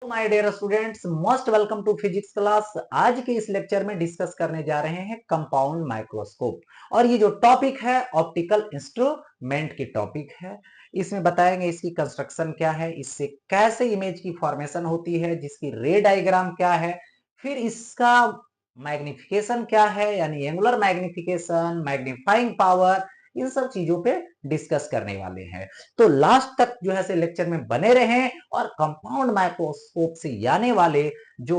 My dear students, most welcome to physics class. आज के इस लेक्चर में डिस्कस करने जा रहे हैं कंपाउंड माइक्रोस्कोप। और ये जो टॉपिक है ऑप्टिकल इंस्ट्रूमेंट की टॉपिक है। इसमें बताएंगे इसकी कंस्ट्रक्शन क्या है, इससे कैसे इमेज की फॉर्मेशन होती है, जिसकी रे डायग्राम क्या है, फिर इसका मैग्निफिकेशन क्या है, यानी एंगुलर मैग्निफिकेशन, मैग्नीफाइंग पावर, इन सब चीजों पे डिस्कस करने वाले हैं। तो लास्ट तक जो है से लेक्चर में बने रहें और कंपाउंड माइक्रोस्कोप से आने वाले जो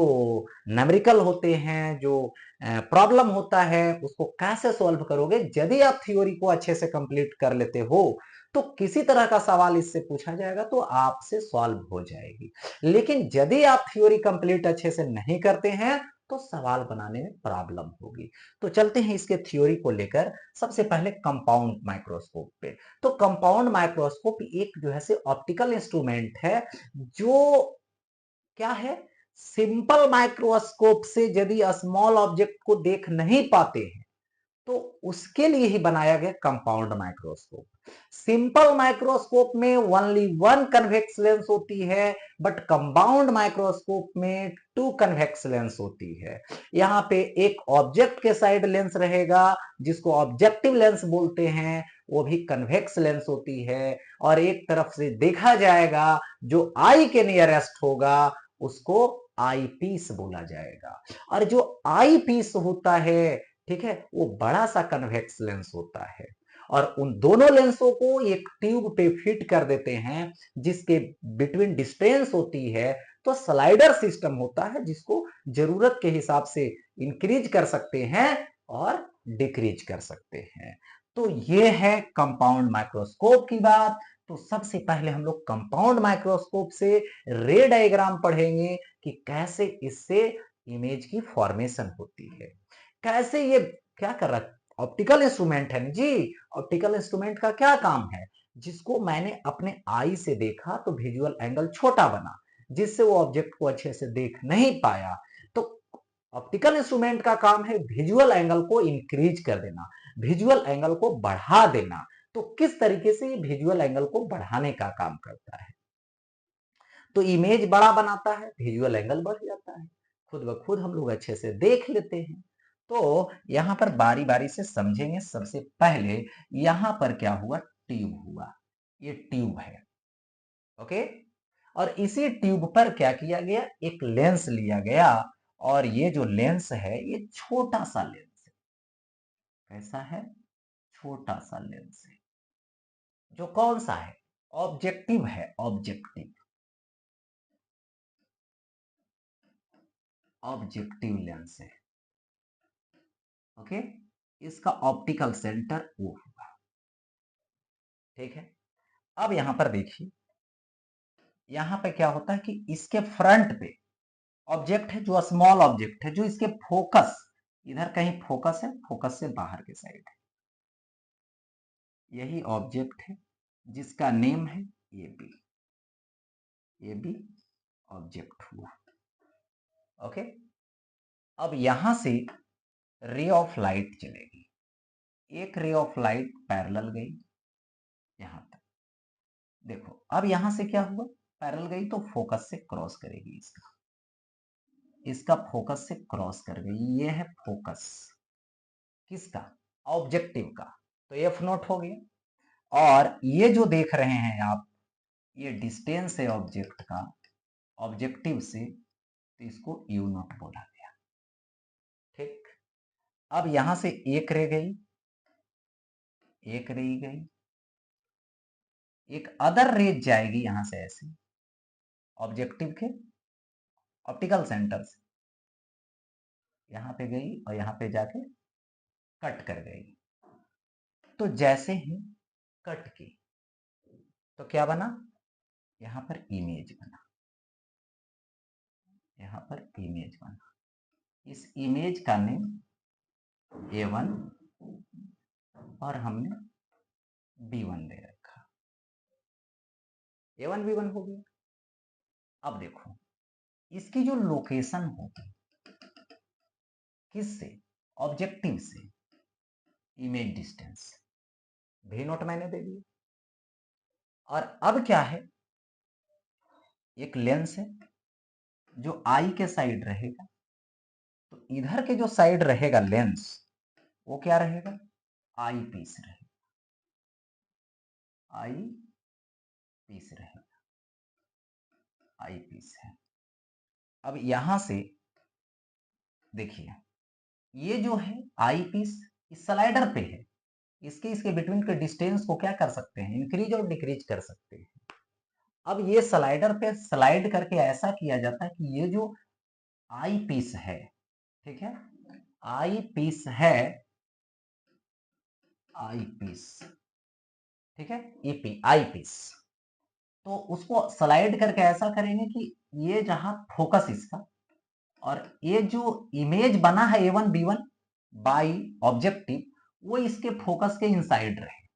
न्यूमेरिकल होते हैं, जो प्रॉब्लम होता है, उसको कैसे सॉल्व करोगे। यदि आप थ्योरी को अच्छे से कंप्लीट कर लेते हो तो किसी तरह का सवाल इससे पूछा जाएगा तो आपसे सॉल्व हो जाएगी। लेकिन यदि आप थ्योरी कंप्लीट अच्छे से नहीं करते हैं तो सवाल बनाने में प्रॉब्लम होगी। तो चलते हैं इसके थ्योरी को लेकर। सबसे पहले कंपाउंड माइक्रोस्कोप पे। तो कंपाउंड माइक्रोस्कोप एक जो है से ऑप्टिकल इंस्ट्रूमेंट है जो क्या है, सिंपल माइक्रोस्कोप से यदि स्मॉल ऑब्जेक्ट को देख नहीं पाते हैं तो उसके लिए ही बनाया गया कंपाउंड माइक्रोस्कोप। सिंपल माइक्रोस्कोप में ओनली वन कन्वेक्स लेंस होती है, बट कंपाउंड माइक्रोस्कोप में टू कन्वेक्स लेंस होती है। यहाँ पे एक ऑब्जेक्ट के साइड लेंस रहेगा जिसको ऑब्जेक्टिव लेंस बोलते हैं, वो भी कन्वेक्स लेंस होती है। और एक तरफ से देखा जाएगा जो आई के नियरेस्ट होगा उसको आई पीस बोला जाएगा। और जो आई पीस होता है, ठीक है, वो बड़ा सा कन्वेक्स लेंस होता है। और उन दोनों लेंसों को एक ट्यूब पे फिट कर देते हैं जिसके बिटवीन डिस्टेंस होती है। तो स्लाइडर सिस्टम होता है जिसको जरूरत के हिसाब से इंक्रीज कर सकते हैं और डिक्रीज कर सकते हैं। तो ये है कंपाउंड माइक्रोस्कोप की बात। तो सबसे पहले हम लोग कंपाउंड माइक्रोस्कोप से रे डायग्राम पढ़ेंगे कि कैसे इससे इमेज की फॉर्मेशन होती है। कैसे ये क्या कर रहा है, ऑप्टिकल इंस्ट्रूमेंट है जी। ऑप्टिकल इंस्ट्रूमेंट का क्या काम है, जिसको मैंने अपने आई से देखा तो विजुअल एंगल छोटा बना, जिससे वो ऑब्जेक्ट को अच्छे से देख नहीं पाया। तो ऑप्टिकल इंस्ट्रूमेंट का काम है विजुअल एंगल को इंक्रीज कर देना, विजुअल एंगल को बढ़ा देना। तो किस तरीके से ये विजुअल एंगल को बढ़ाने का काम करता है, तो इमेज बड़ा बनाता है, विजुअल एंगल बढ़ जाता है, खुद ब खुद हम लोग अच्छे से देख लेते हैं। तो यहां पर बारी बारी से समझेंगे। सबसे पहले यहां पर क्या हुआ, ट्यूब हुआ, ये ट्यूब है, ओके। और इसी ट्यूब पर क्या किया गया, एक लेंस लिया गया। और ये जो लेंस है ये छोटा सा लेंस है। कैसा है, छोटा सा लेंस है जो कौन सा है, ऑब्जेक्टिव है, ऑब्जेक्टिव, ऑब्जेक्टिव लेंस है, ओके। इसका ऑप्टिकल सेंटर वो होगा, ठीक है। अब यहां पर देखिए, यहां पे क्या होता है कि इसके फ्रंट पे ऑब्जेक्ट है जो स्मॉल ऑब्जेक्ट है, जो इसके फोकस, इधर कहीं फोकस है, फोकस से बाहर के साइड है। यही ऑब्जेक्ट है जिसका नेम है ए बी, ये भी ऑब्जेक्ट हुआ, ओके। अब यहां से रे ऑफ लाइट चलेगी, एक रे ऑफ लाइट पैरेलल गई यहां तक। देखो अब यहां से क्या हुआ, पैरेलल गई तो फोकस से क्रॉस करेगी, इसका फोकस से क्रॉस कर गई। ये है फोकस किसका, ऑब्जेक्टिव का। तो एफ नोट हो गया। और ये जो देख रहे हैं आप, ये डिस्टेंस है ऑब्जेक्ट का ऑब्जेक्टिव से, तो इसको यू नोट बोला गया, ठीक। अब यहां से एक रे गई, एक रे गई, एक अदर रेज जाएगी यहां से ऐसे ऑब्जेक्टिव के ऑप्टिकल सेंटर से, यहां पे गई और यहां पे जाके कट कर गई। तो जैसे ही कट की तो क्या बना, यहां पर इमेज बना, यहां पर इमेज बना। इस इमेज का नेम A1 और हमने B1 दे रखा, A1 B1 हो गया। अब देखो इसकी जो लोकेशन होगी, किससे, ऑब्जेक्टिव से, इमेज डिस्टेंस भी नोट मैंने दे दिया। और अब क्या है, एक लेंस है, जो आई के साइड रहेगा, तो इधर के जो साइड रहेगा लेंस, वो क्या रहेगा, आई पीस रहेगा, आई पीस रहेगा, आई पीस है। अब यहां से देखिए, ये जो है आई पीस इस स्लाइडर पे है, इसके बिटवीन के डिस्टेंस को क्या कर सकते हैं, इंक्रीज और डिक्रीज कर सकते हैं। अब ये स्लाइडर पे स्लाइड करके ऐसा किया जाता है कि ये जो आई पीस है, ठीक है, आई पीस है, आई पीस, ठीक है, ईपी आई पीस, तो उसको स्लाइड करके ऐसा करेंगे कि ये जहां फोकस इसका, और ये जो इमेज बना है A1 B1 बाई ऑब्जेक्टिव, वो इसके फोकस के इनसाइड रहे,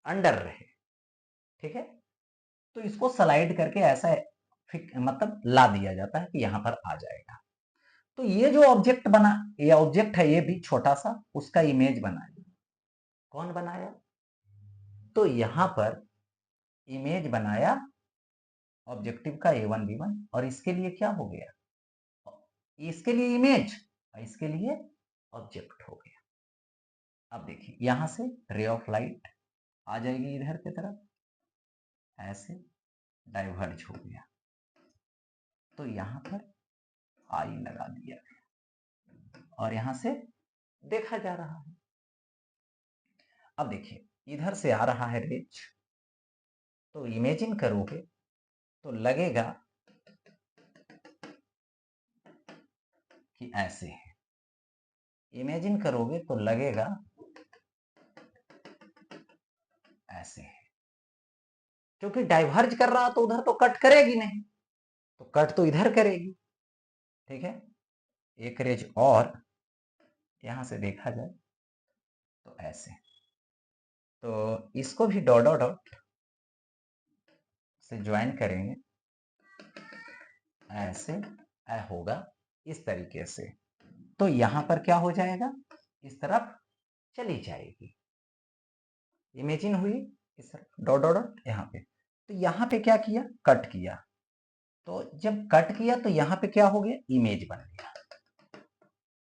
अंडर रहे, ठीक है। तो इसको स्लाइड करके ऐसा मतलब ला दिया जाता है कि यहां पर आ जाएगा। तो ये जो ऑब्जेक्ट बना, ये ऑब्जेक्ट है, ये भी छोटा सा, उसका इमेज बनाया। कौन बनाया, तो यहां पर इमेज बनाया ऑब्जेक्टिव का A1 B1, और इसके लिए क्या हो गया, इसके लिए इमेज, इसके लिए ऑब्जेक्ट हो गया। अब देखिए यहां से रे ऑफ लाइट आ जाएगी इधर की तरफ, ऐसे डाइवर्ज हो गया, तो यहां पर आई लगा दिया और यहां से देखा जा रहा है। अब देखिए इधर से आ रहा है रेज, तो इमेजिन करोगे तो लगेगा कि ऐसे है, इमेजिन करोगे तो लगेगा ऐसे है, क्योंकि डाइवर्ज कर रहा तो उधर तो कट करेगी नहीं, तो कट तो इधर करेगी, ठीक है। एक रेज और यहां से देखा जाए तो ऐसे, तो इसको भी डॉट डॉट डॉट से ज्वाइन करेंगे, ऐसे होगा इस तरीके से, तो यहां पर क्या हो जाएगा, इस तरफ चली जाएगी, इमेजिन हुई इस तरफ डॉट डॉट डॉट यहाँ पे। तो यहाँ पे क्या किया, कट किया, तो जब कट किया तो यहाँ पे क्या हो गया, इमेज बन गया।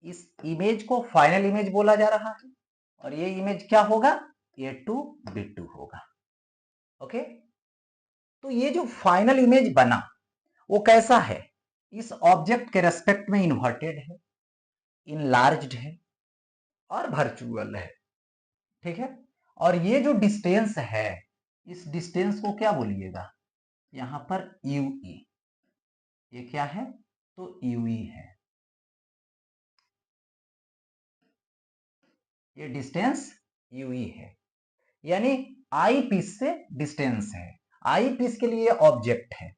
इस इमेज को फाइनल इमेज बोला जा रहा है, और ये इमेज क्या होगा, A2B2 होगा। ओके, तो ये जो फाइनल इमेज बना वो कैसा है, इस ऑब्जेक्ट के रेस्पेक्ट में इन्वर्टेड है, इनलार्ज्ड है और वर्चुअल है, ठीक है। और ये जो डिस्टेंस है, इस डिस्टेंस को क्या बोलिएगा, यहां पर यूई, ये क्या है, तो यूई है, ये डिस्टेंस यूई है, यानी आई पीस से डिस्टेंस है, आई पीस के लिए ऑब्जेक्ट है,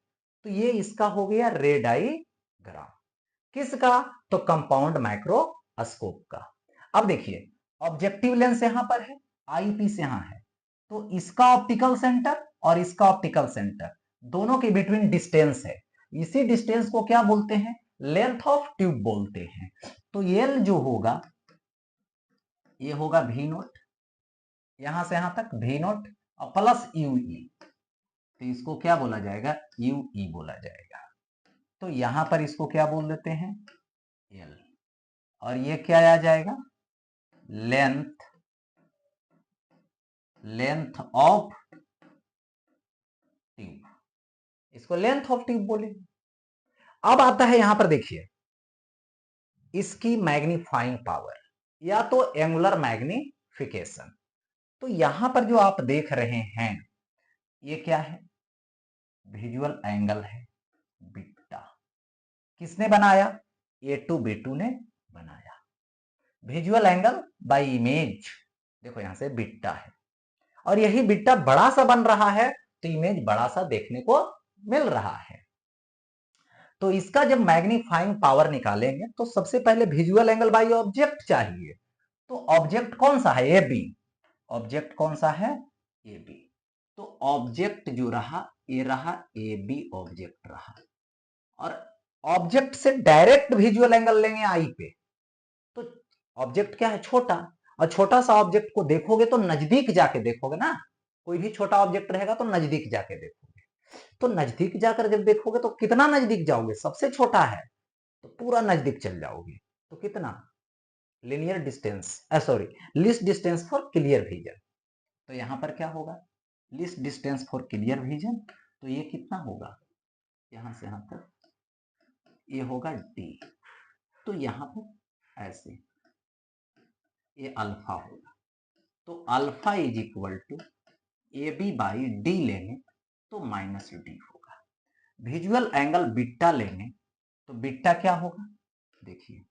तो ये इसका हो गया रे डायग्राम, किसका, तो कंपाउंड माइक्रोस्कोप का। अब देखिए ऑब्जेक्टिव लेंस यहां पर है, आई पीस यहां है, तो इसका ऑप्टिकल सेंटर और इसका ऑप्टिकल सेंटर दोनों के बिटवीन डिस्टेंस है, इसी डिस्टेंस को क्या बोलते हैं, लेंथ ऑफ ट्यूब बोलते हैं। तो ये जो होगा, ये होगा V नोट, यहां से यहां तक V नोट और प्लस यूई, तो इसको क्या बोला जाएगा, यूई बोला जाएगा। तो यहां पर इसको क्या बोल देते हैं, L, और ये क्या आ जाएगा, लेंथ, लेंथ ऑफ ट्यूब, इसको लेंथ ऑफ ट्यूब बोले। अब आता है यहां पर देखिए इसकी मैग्नीफाइंग पावर या तो एंगुलर मैग्निफिकेशन। तो यहां पर जो आप देख रहे हैं ये क्या है, विजुअल एंगल है बीटा, किसने बनाया, A2B2 ने बनाया, विजुअल एंगल बाय इमेज, देखो यहां से बीटा है, और यही बीटा बड़ा सा बन रहा है, तो इमेज बड़ा सा देखने को मिल रहा है। तो इसका जब मैग्नीफाइंग पावर निकालेंगे तो सबसे पहले विजुअल एंगल बाय ऑब्जेक्ट चाहिए, तो ऑब्जेक्ट कौन सा है, ए बी, ऑब्जेक्ट कौन सा है, ए बी, तो ऑब्जेक्ट जो रहा ये रहा ए बी ऑब्जेक्ट रहा, और ऑब्जेक्ट से डायरेक्ट विजुअल एंगल लेंगे आई पे, तो ऑब्जेक्ट क्या है, छोटा, और छोटा सा ऑब्जेक्ट को देखोगे तो नजदीक जाके देखोगे ना, कोई भी छोटा ऑब्जेक्ट रहेगा तो नजदीक जाके देखोगे, तो नजदीक जाकर जब देखोगे तो कितना नजदीक जाओगे, सबसे छोटा है तो पूरा नजदीक चल जाओगे, तो कितना linear distance, sorry least distance for clear vision. तो यहां पर क्या होगा, least distance for clear vision, तो ये कितना होगा, यहां से यहां तक ये होगा डी, तो यहां पर ऐसे ये अल्फा होगा, तो alpha is equal to A B by D लेंगे तो माइनस डी होगा। विजुअल एंगल बीटा लेंगे तो बीटा क्या होगा, देखिए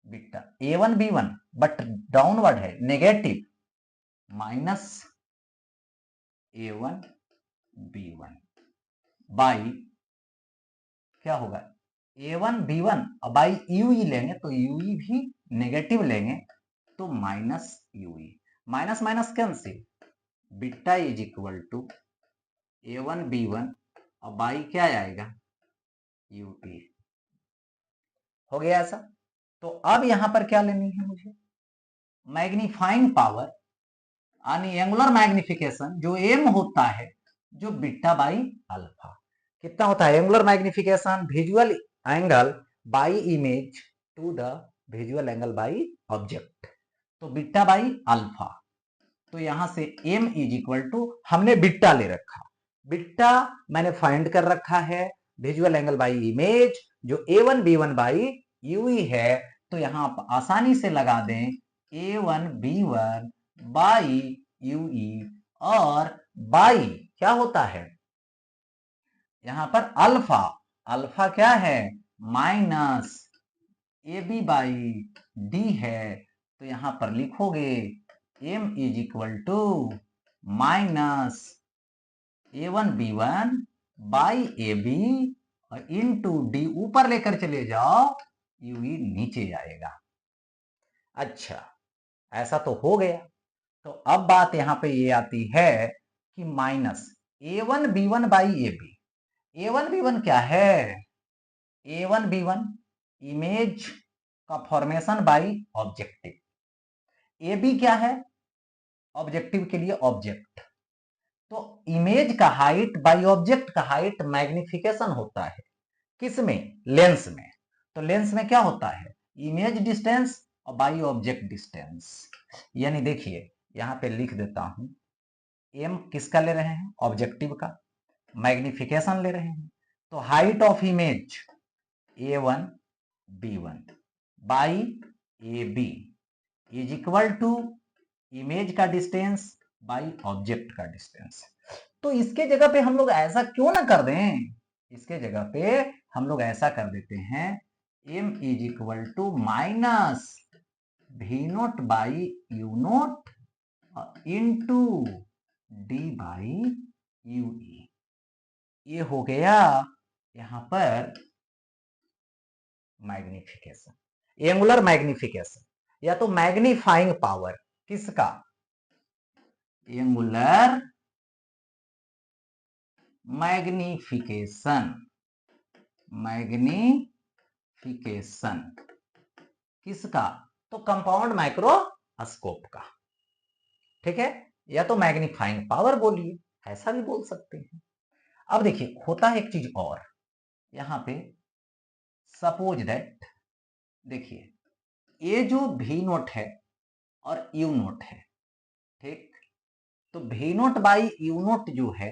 beta A1 B1 but downward है negative, minus A1 B1 by क्या होगा A1 B1 बाई यूई लेंगे तो यूई भी नेगेटिव लेंगे तो minus u e, minus minus cancel, beta is equal to A1 B1 और बाई क्या आएगा यूई, हो गया ऐसा। तो अब यहां पर क्या लेनी है मुझे, मैग्नीफाइंग पावर यानी एंगुलर मैग्निफिकेशन, जो एम होता है जो बीटा बाई अल्फा, कितना होता है angular magnification, visual angle by image to the visual angle by object, तो बीटा बाई अल्फा। तो यहां से m इज इक्वल टू, हमने बीटा ले रखा, बीटा मैंने फाइंड कर रखा है, विजुअल एंगल बाई इमेज जो A1 B1 बाई यूई है, तो यहां आप आसानी से लगा दें A1 B1 बाई यूई, और बाई क्या होता है यहां पर अल्फा, अल्फा क्या है minus A B by D है, तो यहां पर लिखोगे m is equal to minus A1 B1 by A B और इंटू डी, ऊपर लेकर चले जाओ यूई नीचे आएगा। अच्छा ऐसा तो हो गया, तो अब बात यहां पे ये आती है कि minus A1 B1 by A B, A1 B1 क्या है A1 B1 इमेज का formation by objective, A B क्या है ऑब्जेक्टिव के लिए ऑब्जेक्ट, तो इमेज का हाइट बाई ऑब्जेक्ट का हाइट मैग्निफिकेशन होता है किसमें लेंस में, तो लेंस में क्या होता है इमेज डिस्टेंस और बाई ऑब्जेक्ट डिस्टेंस, यानी देखिए यहां पे लिख देता हूं एम किसका ले रहे हैं ऑब्जेक्टिव का, मैग्निफिकेशन ले रहे हैं, तो height of image A1 B1 by A B is equal to image का डिस्टेंस बाई ऑब्जेक्ट का डिस्टेंस। तो इसके जगह पे हम लोग ऐसा क्यों ना कर दें, इसके जगह पे हम लोग ऐसा कर देते हैं m is equal to minus V naught by you naught into D by u e, ये हो गया यहां पर मैग्निफिकेशन, एंगुलर मैग्निफिकेशन या तो मैग्नीफाइंग पावर किसका एंगुलर मैग्निफिकेशन, मैग्निफिकेशन किसका तो कंपाउंड माइक्रोस्कोप का, ठीक है, या तो मैग्नीफाइंग पावर बोलिए, ऐसा भी बोल सकते हैं। अब देखिए होता है एक चीज और यहां पे, सपोज दैट देखिए ये जो V नोट है और U नोट है, ठीक, तो V naught by you note जो है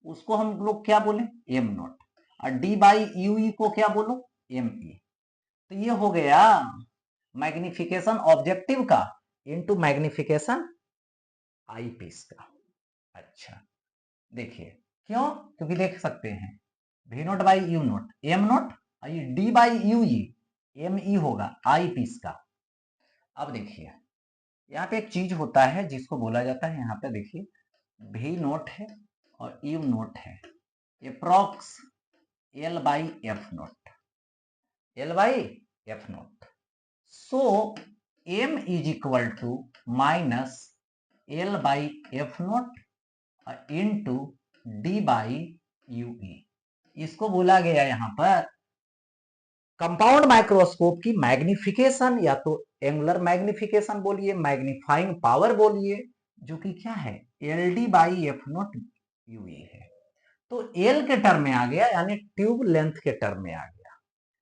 उसको हम लोग क्या बोले M नोट, और D बाई यूई को क्या बोलो ME, तो ये हो गया मैग्निफिकेशन ऑब्जेक्टिव का इनटू मैग्निफिकेशन आई पीस का। अच्छा देखिए क्यों, क्योंकि देख सकते हैं V naught by you note M note और ये D बाई यूई ME होगा आई पीस का। अब देखिए यहाँ पे एक चीज होता है जिसको बोला जाता है, यहाँ पे देखिए V नोट है और यू नोट है, approx L by F naught, L by F naught, so M is equal to minus L by F naught into D by u e, इसको बोला गया यहाँ पर कंपाउंड माइक्रोस्कोप की मैग्निफिकेशन, या तो एंगुलर मैग्निफिकेशन बोलिए मैग्नीफाइंग पावर बोलिए, जो कि क्या है L D by F naught u e है। तो एल के टर्म में आ गया, यानी ट्यूब लेंथ के टर्म में आ गया,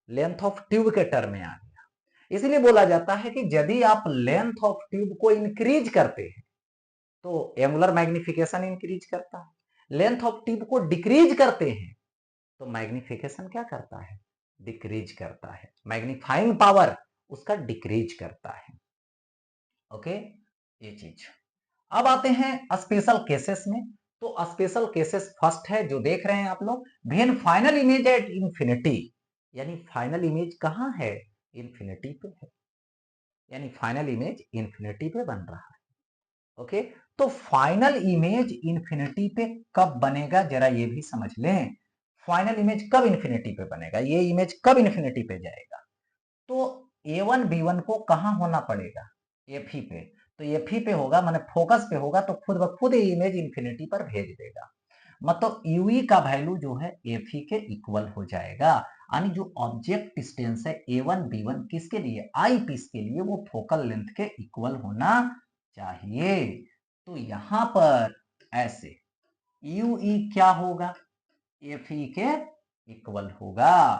लेंथ ऑफ ट्यूब के टर्म में आ गया। इसलिए बोला जाता है कि यदि आप लेंथ ऑफ ट्यूब को इंक्रीज करते हैं तो एंगुलर मैग्निफिकेशन इंक्रीज करता है, लेंथ ऑफ ट्यूब को डिक्रीज करते हैं तो मैग्निफिकेशन क्या करता है, डिक्रीज करता है, मैग्नीफाइंग पावर उसका डिक्रीज करता है। ओके, ये चीज। अब आते हैं स्पेशल केसेस में। तो स्पेशल केसेस फर्स्ट है जो देख रहे हैं आप लोग, when final image at infinity, यानी फाइनल इमेज कहां है, इंफिनिटी पे है, यानी फाइनल इमेज इंफिनिटी पे बन रहा है। ओके, तो फाइनल इमेज इंफिनिटी पे कब बनेगा जरा ये भी समझ लें। फाइनल इमेज कब इंफिनिटी पे बनेगा, ये इमेज कब इंफिनिटी पे जाएगा, तो A1 B1 को कहां होना पड़ेगा, एफ ही पे। तो एफ ही पे होगा, माने फोकस पे होगा, तो खुद ब खुद इमेज इंफिनिटी पर भेज देगा। मतलब यूई का वैल्यू जो है एफ ही के इक्वल हो जाएगा, यानी जो ऑब्जेक्ट डिस्टेंस है A1 B1 किसके लिए, आई पीस के लिए, वो फोकल लेंथ के इक्वल होना चाहिए। तो यहां पर ऐसे यूई क्या होगा, एफ ही के इक्वल होगा।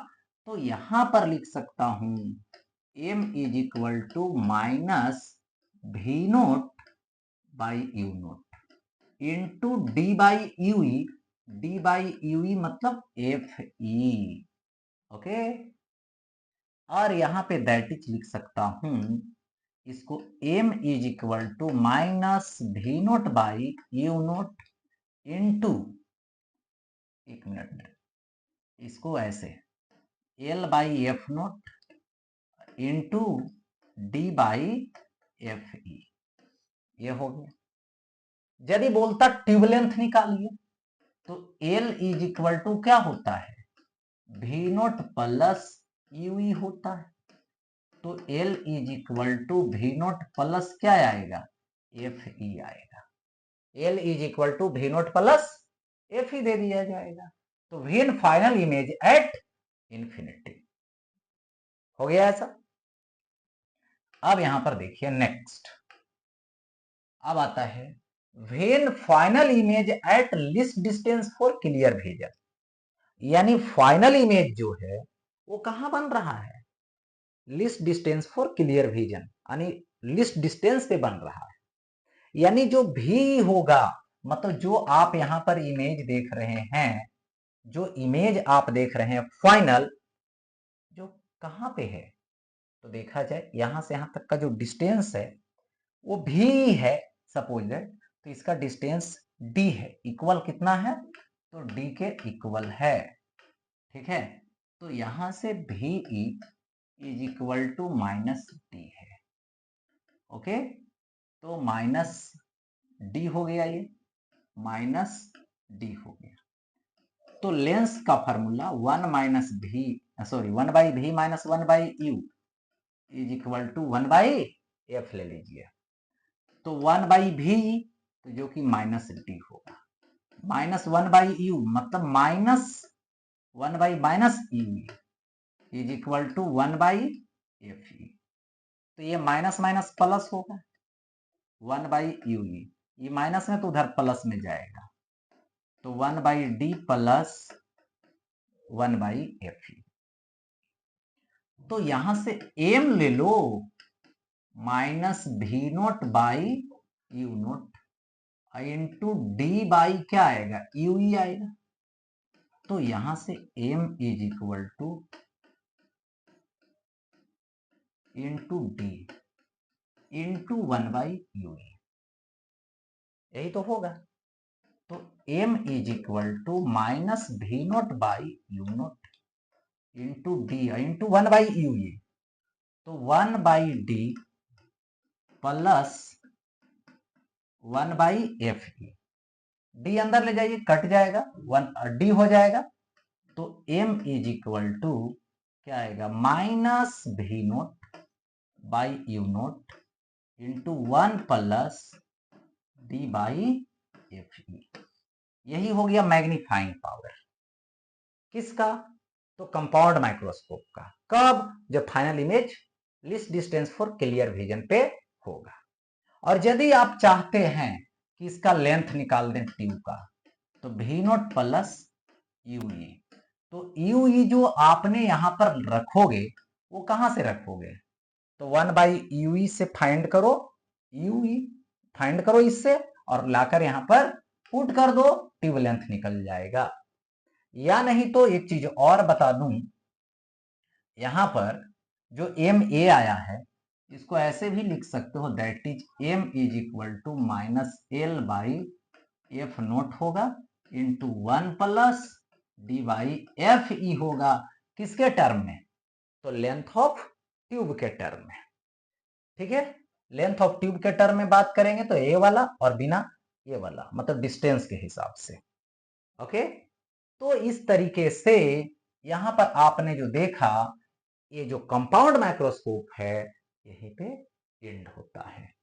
तो यहां पर लिख सकता हूं m is equal to minus v naught by you naught into D by u e, D by u e मतलब एफ ई। ओके, और यहां पे दैट इज लिख सकता हूं इसको m is equal to minus v naught by you naught into, एक minute, इसको ऐसे l by F naught into D by F E, ये हो गया। यदि बोलता ट्यूब लेंथ निकालिए तो एल इज इक्वल टू क्या होता है, वी नोट प्लस यूई होता है। तो L is equal to V naught plus क्या आएगा, एफ ई आएगा। L is equal to V naught plus F E दे दिया जाएगा। तो when final image at infinity, हो गया ऐसा। अब यहां पर देखिए नेक्स्ट, अब आता है when final image at least distance for clear vision, यानी फाइनल इमेज जो है वो कहां बन रहा है, list distance for clear vision, यानी लिस्ट डिस्टेंस पे बन रहा है। यानी जो भी होगा, मतलब जो आप यहां पर इमेज देख रहे हैं, जो इमेज आप देख रहे हैं फाइनल, जो कहां पे है, तो देखा जाए यहां से यहां तक का जो डिस्टेंस है वो भी है सपोज दैट, तो इसका डिस्टेंस डी है, इक्वल कितना है, तो डी के इक्वल है। ठीक है, तो यहां से भी E is equal to minus D है। ओके, तो माइनस डी हो गया, ये माइनस डी हो गया। तो लेंस का formula 1 minus v, sorry 1 by v minus 1 by u is equal to 1 by f ले लीजिए। तो 1 बाई भी तो जो कि माइनस डी होगा, माइनस 1 बाई यू मतलब minus 1 by minus u is equal to 1 by F E. तो ये माइनस माइनस प्लस होगा, 1 बाई यू ई, ये माइनस में तो उधर प्लस में जाएगा, तो 1 by D plus 1 by F E. तो यहां से एम ले लो, minus V naught by you naught into D by क्या आएगा, यू ई आएगा। तो यहां से m is equal to into D into 1 by U, यही तो होगा। तो m is equal to minus V naught by you naught into D into 1 by U, तो 1 by D plus 1 by F E, D अंदर ले जाइए cut जाएगा, 1 D हो जाएगा। तो m इज इक्वल टू क्या आएगा, minus V naught by you naught into 1 plus D by F E. यही हो गया मैग्नीफाइंग पावर किसका, तो कंपाउंड माइक्रोस्कोप का। कब, जब final image list distance for clear vision पे होगा। और यदि आप चाहते हैं कि इसका लेंथ निकाल दें ट्यूब का, तो भी नोट प्लस यूई। तो यूई जो आपने यहां पर रखोगे वो कहां से रखोगे, तो 1/यूई से फाइंड करो, यूई फाइंड करो इससे और लाकर यहां पर पुट कर दो, ट्यूब लेंथ निकल जाएगा। या नहीं तो एक चीज और बता दूं, यहां पर जो एम ए आया है इसको ऐसे भी लिख सकते हो, that is m is equal to -L/F0 होगा इंटू 1+D/Fe होगा, किसके टर्म में, तो लेंथ ऑफ ट्यूब के टर्म में। ठीक है, लेंथ ऑफ ट्यूब के टर्म में बात करेंगे तो ए वाला और बिना ये वाला, मतलब डिस्टेंस के हिसाब से। ओके, तो इस तरीके से यहां पर आपने जो देखा, ये जो कंपाउंड माइक्रोस्कोप है यहीं पे एंड होता है।